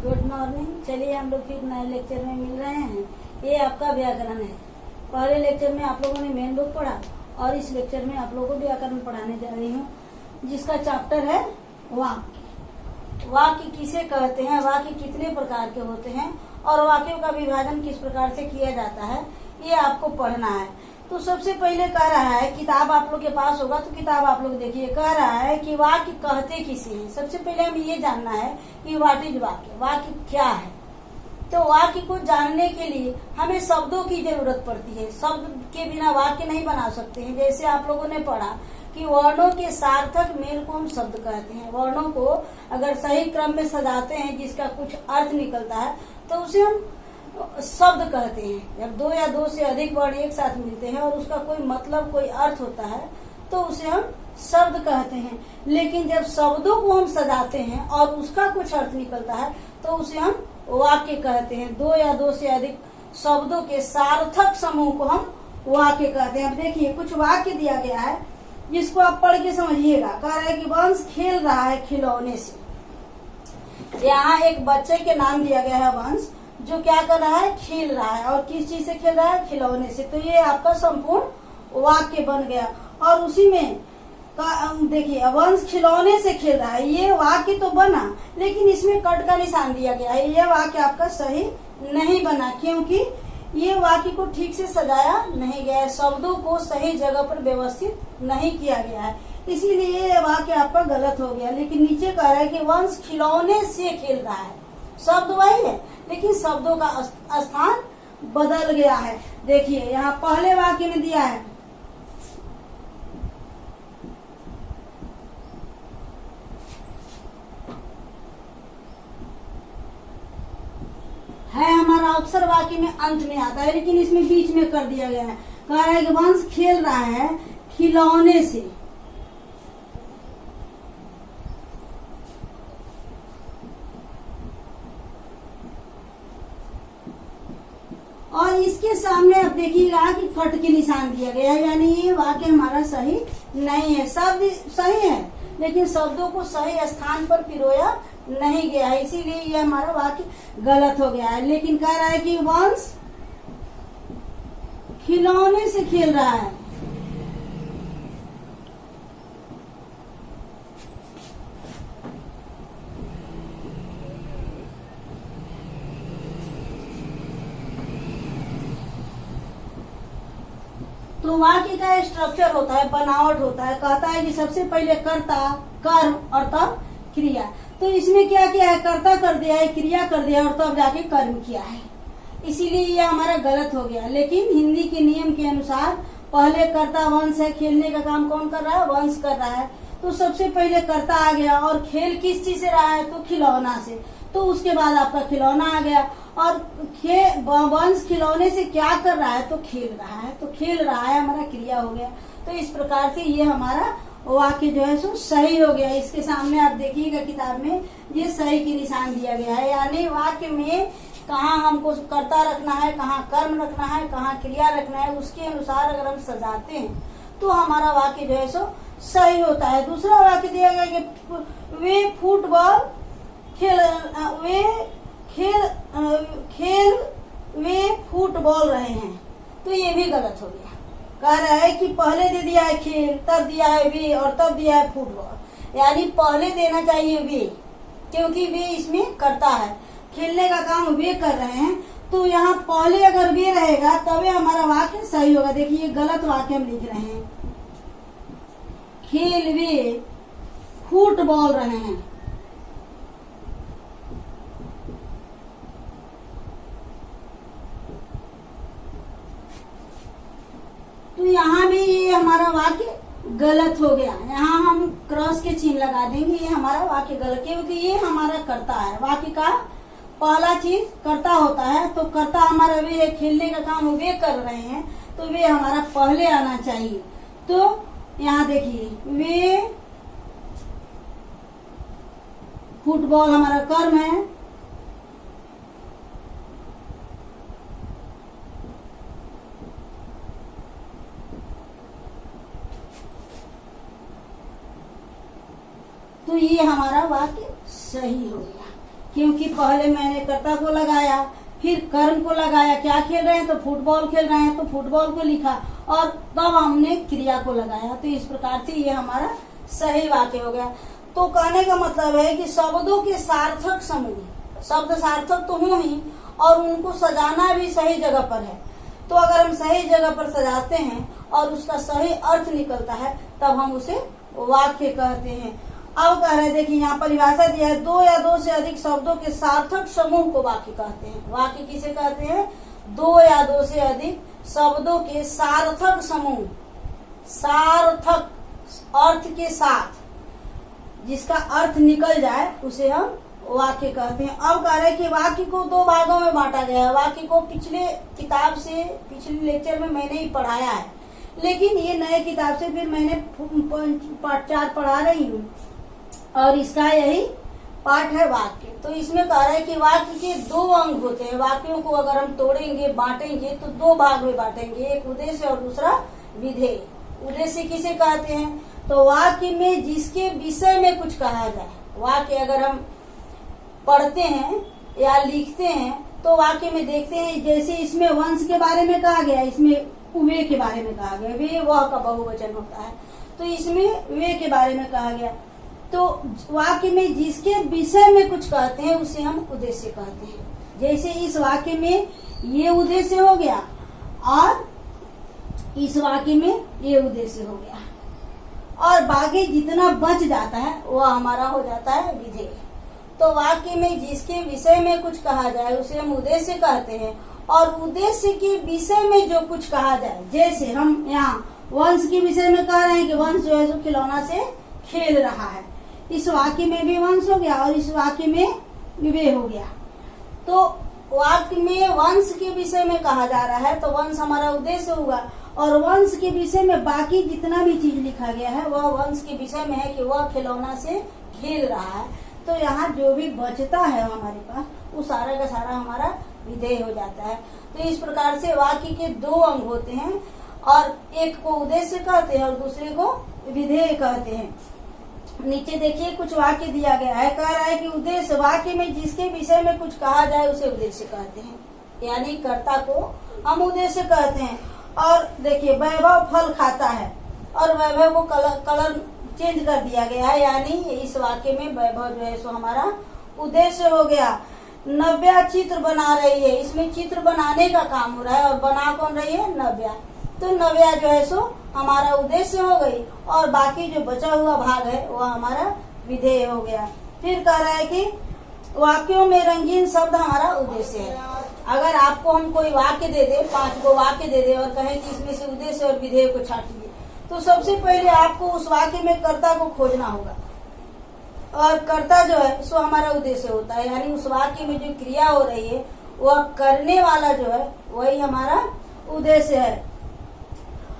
Good morning. चलिए हम लोग फिर नए लेक्चर में मिल रहे हैं। ये आपका व्याकरण है। पहले लेक्चर में आप लोगों ने मेन बुक पढ़ा और इस लेक्चर में आप लोगों को व्याकरण पढ़ाने जा रही हूँ, जिसका चैप्टर है वाक्य। वाक्य किसे कहते हैं, वाक्य कितने प्रकार के होते हैं और वाक्यों का विभाजन किस प्रकार से किया जाता है, ये आपको पढ़ना है। तो सबसे पहले कह रहा है, किताब आप लोग के पास होगा तो किताब आप लोग देखिए। कह रहा है कि वाक्य कहते किसे हैं। सबसे पहले हमें ये जानना है कि व्हाट इज वाक्य, वाक्य क्या है। तो वाक्य को जानने के लिए हमें शब्दों की जरूरत पड़ती है। शब्द के बिना वाक्य नहीं बना सकते हैं। जैसे आप लोगों ने पढ़ा कि वर्णों के सार्थक मेल को हम शब्द कहते हैं। वर्णों को अगर सही क्रम में सजाते हैं, जिसका कुछ अर्थ निकलता है, तो उसे हम शब्द कहते हैं। जब दो या दो से अधिक वर्ण एक साथ मिलते हैं और उसका कोई मतलब, कोई अर्थ होता है, तो उसे हम शब्द कहते हैं। लेकिन जब शब्दों को हम सजाते हैं और उसका कुछ अर्थ निकलता है, तो उसे हम वाक्य कहते हैं। दो या दो से अधिक शब्दों के सार्थक समूह को हम वाक्य कहते हैं। अब देखिए, कुछ वाक्य दिया गया है जिसको आप पढ़ के समझिएगा। कह रहा है कि वंश खेल रहा है खिलौने से। यहाँ एक बच्चे के नाम दिया गया है वंश, जो क्या कर रहा है, खेल रहा है। और किस चीज से खेल रहा है, खिलौने से। तो ये आपका संपूर्ण वाक्य बन गया। और उसी में देखिए, वंश खिलौने से खेल रहा है, ये वाक्य तो बना, लेकिन इसमें कट का निशान दिया गया है। ये वाक्य आपका सही नहीं बना, क्योंकि ये वाक्य को ठीक से सजाया नहीं गया है। शब्दों को सही जगह पर व्यवस्थित नहीं किया गया है, इसीलिए ये वाक्य आपका गलत हो गया। लेकिन नीचे कह रहा है कि वंश खिलौने से खेल रहा है। शब्द वही है, लेकिन शब्दों का स्थान बदल गया है। देखिए, यहाँ पहले वाक्य में दिया है हमारा अक्सर वाक्य में अंत में आता है, लेकिन इसमें बीच में कर दिया गया है। कह रहा है कि वंश खेल रहा है खिलौने से। और इसके सामने अब देखिएगा कि कट के निशान दिया गया है, यानी ये वाक्य हमारा सही नहीं है। शब्द सही है, लेकिन शब्दों को सही स्थान पर पिरोया नहीं गया है, इसीलिए ये हमारा वाक्य गलत हो गया है। लेकिन कह रहा है कि वंश खिलौने से खेल रहा है। तो वाक्य का स्ट्रक्चर होता है, बनावट होता है। कहता है कि सबसे पहले कर्ता, कर्म और तब क्रिया। तो इसमें क्या किया है, कर्ता कर दिया है, क्रिया कर दिया है और तब जाके कर्म किया है। इसीलिए ये हमारा गलत हो गया। लेकिन हिंदी के नियम के अनुसार पहले कर्ता वंश है। खेलने का काम कौन कर रहा है, वंश कर रहा है। तो सबसे पहले कर्ता आ गया, और खेल किस चीज से रहा है, तो खिलौना से। तो उसके बाद आपका खिलौना आ गया। और वंश खिलौने से क्या कर रहा है, तो खेल रहा है। तो खेल रहा है हमारा क्रिया हो गया। तो इस प्रकार से ये हमारा वाक्य जो है सो सही हो गया। इसके सामने आप देखिएगा किताब में, ये सही की निशान दिया गया है। यानी वाक्य में कहाँ हमको कर्ता रखना है, कहाँ कर्म रखना है, कहाँ क्रिया रखना है, उसके अनुसार अगर हम सजाते हैं तो हमारा वाक्य जो है सो सही होता है। दूसरा वाक्य दिया गया कि वे फुटबॉल वे फुटबॉल रहे हैं। तो ये भी गलत हो गया। कह रहा है कि पहले दे दिया है खेल, तब दिया है वे और तब दिया है फुटबॉल। यानी पहले देना चाहिए वे, क्योंकि वे इसमें करता है, खेलने का काम वे कर रहे हैं। तो यहाँ पहले अगर वे रहेगा तभी हमारा वाक्य सही होगा। देखिए, गलत वाक्य हम लिख रहे हैं। खेल वे फुटबॉल रहे हैं। तो यहाँ भी ये हमारा वाक्य गलत हो गया। यहाँ हम क्रॉस के चिन्ह लगा देंगे, ये हमारा वाक्य गलत, क्योंकि ये हमारा कर्ता है। वाक्य का पहला चीज कर्ता होता है। तो कर्ता हमारा वे है, खेलने का काम वे कर रहे हैं, तो वे हमारा पहले आना चाहिए। तो यहाँ देखिए, वे फुटबॉल हमारा कर्म है। तो ये हमारा वाक्य सही हो गया। क्योंकि पहले मैंने कर्ता को लगाया, फिर कर्म को लगाया, क्या खेल रहे हैं तो फुटबॉल खेल रहे हैं तो फुटबॉल को लिखा, और तब हमने क्रिया को लगाया। तो इस प्रकार से ये हमारा सही वाक्य हो गया। तो कहने का मतलब है कि शब्दों के सार्थक समूह, शब्द सार्थक तो हूँ ही, और उनको सजाना भी सही जगह पर है। तो अगर हम सही जगह पर सजाते हैं और उसका सही अर्थ निकलता है, तब हम उसे वाक्य कहते हैं। अब कह रहे, देखिए यहाँ परिभाषा दिया है, दो या दो से अधिक शब्दों के सार्थक समूह को वाक्य कहते हैं। वाक्य किसे कहते हैं? दो या दो से अधिक शब्दों के सार्थक समूह, सार्थक अर्थ के साथ, जिसका अर्थ निकल जाए उसे हम वाक्य कहते हैं। अब कह रहे कि वाक्य को दो भागों में बांटा गया है। वाक्य को पिछले किताब से, पिछले लेक्चर में मैंने ही पढ़ाया है, लेकिन ये नए किताब से फिर मैंने पाठ 4 पढ़ा रही हूँ, और इसका यही पाठ है वाक्य। तो इसमें कह रहा है कि वाक्य के 2 अंग होते हैं। वाक्यों को अगर हम तोड़ेंगे, बांटेंगे, तो 2 भाग में बांटेंगे, एक उद्देश्य और दूसरा विधेय। उद्देश्य किसे कहते हैं? तो वाक्य में जिसके विषय में कुछ कहा जाए। वाक्य अगर हम पढ़ते हैं या लिखते हैं तो वाक्य में देखते हैं, जैसे इसमें वंश के बारे में कहा गया, इसमें वे के बारे में कहा गया, वे वह का बहुवचन होता है, तो इसमें वे के बारे में कहा गया। तो वाक्य में जिसके विषय में कुछ कहते हैं उसे हम उद्देश्य कहते हैं। जैसे इस वाक्य में ये उद्देश्य हो गया, और इस वाक्य में ये उद्देश्य हो गया, और बाकी जितना बच जाता है वह हमारा हो जाता है विधेय। तो वाक्य में जिसके विषय में कुछ कहा जाए उसे हम उद्देश्य कहते हैं, और उद्देश्य के विषय में जो कुछ कहा जाए, जैसे हम यहाँ वंश के विषय में कह रहे हैं कि वंश जो है सो खिलौना से खेल रहा है, इस वाक्य में भी वंश हो गया और इस वाक्य में वे हो गया। तो वाक्य में वंश के विषय में कहा जा रहा है तो वंश हमारा उद्देश्य होगा, और वंश के विषय में बाकी जितना भी चीज लिखा गया है वह वंश के विषय में है कि वह खिलौना से खेल रहा है। तो यहाँ जो भी बचता है हमारे पास वो सारा का सारा हमारा विधेय हो जाता है। तो इस प्रकार से वाक्य के 2 अंग होते हैं, और एक को उद्देश्य कहते हैं और दूसरे को विधेय कहते हैं। नीचे देखिए कुछ वाक्य दिया गया है, कह रहा है कि उद्देश्य, वाक्य में जिसके विषय में कुछ कहा जाए उसे उद्देश्य कहते हैं, यानी कर्ता को हम उद्देश्य कहते हैं। और देखिए वैभव फल खाता है, और वैभव को कलर चेंज कर दिया गया है, यानी इस वाक्य में वैभव जो है सो हमारा उद्देश्य हो गया। नव्या चित्र बना रही है, इसमें चित्र बनाने का काम हो रहा है, और बना कौन रही है? नव्या। तो नव्या जो है सो हमारा उद्देश्य हो गई, और बाकी जो बचा हुआ भाग है वह हमारा विधेय हो गया। फिर कह रहा है कि वाक्यों में रंगीन शब्द हमारा उद्देश्य है। अगर आपको हम कोई वाक्य दे दे, 5 को वाक्य दे दे और कहें कि इसमें से उद्देश्य और विधेय को छाटिए, तो सबसे पहले आपको उस वाक्य में कर्ता को खोजना होगा, और कर्ता जो है सो हमारा उद्देश्य होता है, यानी उस वाक्य में जो क्रिया हो रही है वह करने वाला जो है वही हमारा उद्देश्य है।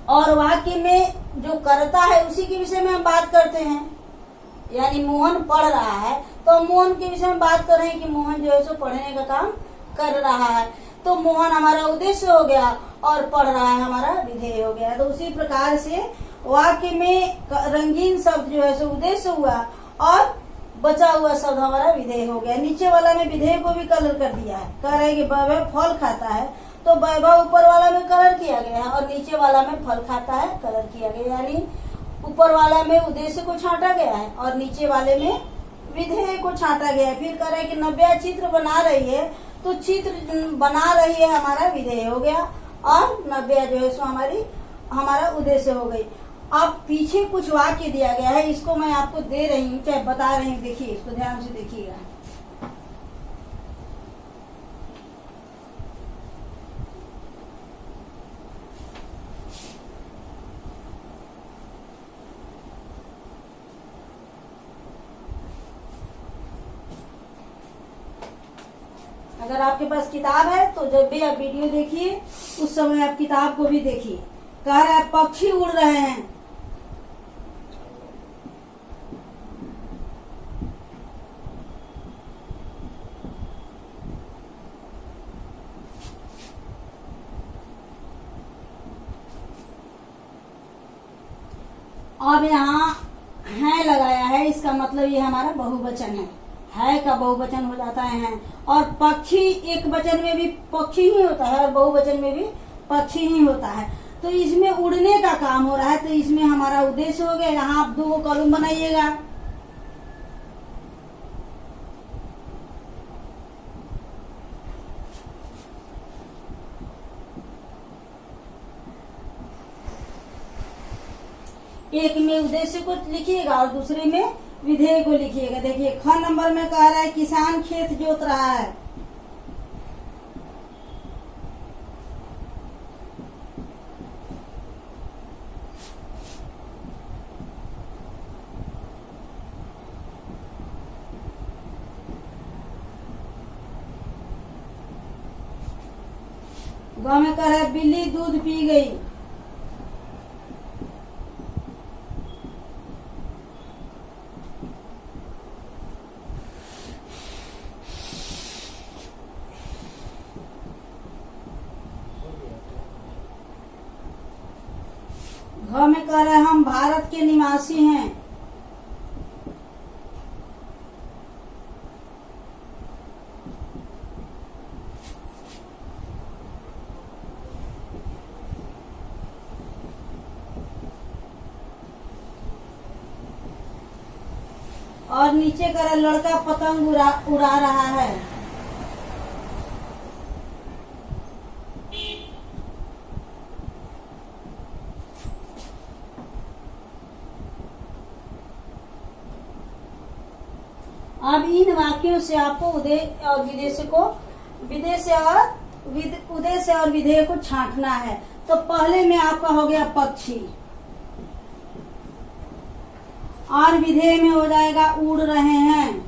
और वाक्य में जो कर्ता है उसी के विषय में हम बात करते हैं, यानी मोहन पढ़ रहा है तो मोहन के विषय में बात कर रहे हैं कि मोहन जो है सो पढ़ने का काम कर रहा है, तो मोहन हमारा उद्देश्य हो गया और पढ़ रहा है हमारा विधेय हो गया। तो उसी प्रकार से वाक्य में रंगीन शब्द जो है सो उद्देश्य हुआ, और बचा हुआ शब्द हमारा विधेय हो गया। नीचे वाला में विधेय को भी कलर कर दिया है, कह रहे हैं कि वैभव फल खाता है, तो वैभव ऊपर वाला में कलर किया गया है और नीचे वाला में फल खाता है कलर किया गया, यानी ऊपर वाला में उद्देश्य को छांटा गया है और नीचे वाले में विधेय को छांटा गया है। फिर कह रहे हैं कि नव्या चित्र बना रही है, तो चित्र बना रही है हमारा विधेय हो गया, और नव्या जो है सो हमारा उद्देश्य हो गई। अब पीछे कुछ वाक्य दिया गया है, इसको मैं आपको दे रही हूँ, चाहे बता रही हूँ, देखिए इसको ध्यान से देखिएगा। अगर आपके पास किताब है तो जब भी आप वीडियो देखिए उस समय आप किताब को भी देखिए। कह रहा है पक्षी उड़ रहे हैं, अब यहाँ है लगाया है, इसका मतलब ये हमारा बहुवचन है। है का बहुवचन हो जाता है। और पक्षी एक वचन में भी पक्षी ही होता है और बहुवचन में भी पक्षी ही होता है। तो इसमें उड़ने का काम हो रहा है, तो इसमें हमारा उद्देश्य हो गया। यहाँ आप 2 कॉलम बनाइएगा। एक में उद्देश्य को लिखिएगा और दूसरे में विधेय को लिखिएगा। देखिए ख नंबर में कह रहा है किसान खेत जोत रहा है। ग में कह रहा है बिल्ली दूध पी गई। घ में कह रहे हैं हम भारत के निवासी हैं। और नीचे कह रहा लड़का पतंग उड़ा रहा है। अब इन वाक्यों से आपको उद्देश्य और विधेय को छांटना है। तो पहले में आपका हो गया पक्षी और विधेय में हो जाएगा उड़ रहे हैं।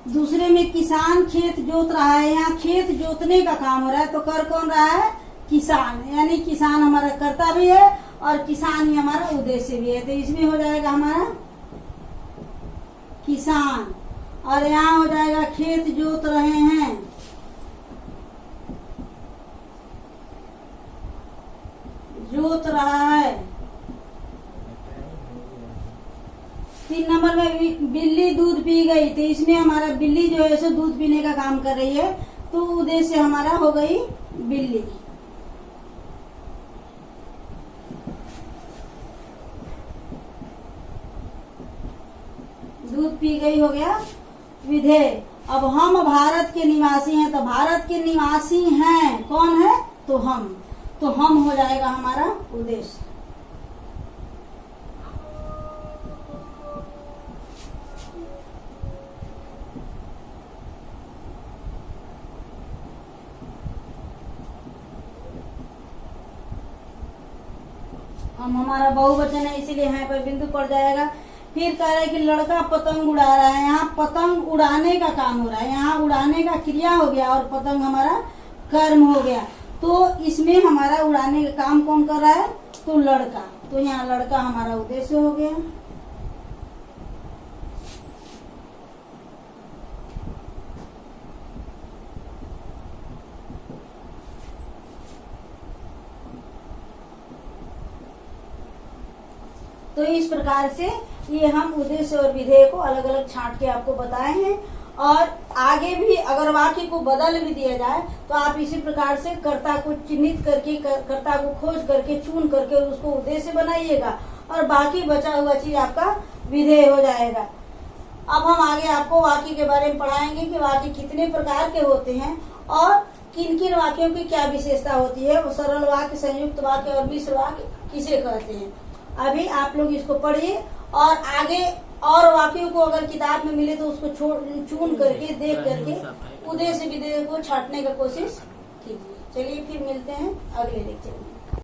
दूसरे में किसान खेत जोत रहा है। यहाँ खेत जोतने का काम हो रहा है, तो कर कौन रहा है? किसान। यानी किसान हमारा कर्ता भी है और किसान ही हमारा उद्देश्य भी है। तो इसमें हो जाएगा हमारा किसान और यहाँ हो जाएगा खेत जोत रहे हैं। जोत रहा है। 3 नंबर में बिल्ली दूध पी गई। तो इसमें हमारा बिल्ली जो है सो दूध पीने का काम कर रही है, तो उद्देश्य हमारा हो गई बिल्ली। दूध पी गई हो गया विधेय। अब हम भारत के निवासी हैं, तो भारत के निवासी हैं कौन है? तो हम हो जाएगा हमारा उद्देश्य। हम हमारा बहुवचन है इसीलिए यहाँ पर बिंदु पड़ जाएगा। फिर कह रहे हैं कि लड़का पतंग उड़ा रहा है। यहाँ पतंग उड़ाने का काम हो रहा है, यहाँ उड़ाने का क्रिया हो गया और पतंग हमारा कर्म हो गया। तो इसमें हमारा उड़ाने का काम कौन कर रहा है? तो लड़का। तो यहाँ लड़का हमारा उद्देश्य हो गया। तो इस प्रकार से ये हम उद्देश्य और विधेय को अलग अलग छांट के आपको बताए हैं। और आगे भी अगर वाक्य को बदल भी दिया जाए तो आप इसी प्रकार से कर्ता को चिन्हित करके, कर्ता को खोज करके, चुन करके उसको उद्देश्य बनाइएगा और बाकी बचा हुआ चीज आपका विधेय हो जाएगा। अब हम आगे आपको वाक्य के बारे में पढ़ाएंगे कि वाक्य कितने प्रकार के होते हैं और किन किन वाक्यों की क्या विशेषता होती है। वो सरल वाक्य, संयुक्त वाक्य और मिश्र वाक्य किसे कहते हैं। अभी आप लोग इसको पढ़िए और आगे और वाक्यों को अगर किताब में मिले तो उसको चुन करके, देख करके उद्देश्य विधेय को छांटने का कोशिश कीजिए। चलिए फिर मिलते हैं अगले लेक्चर में।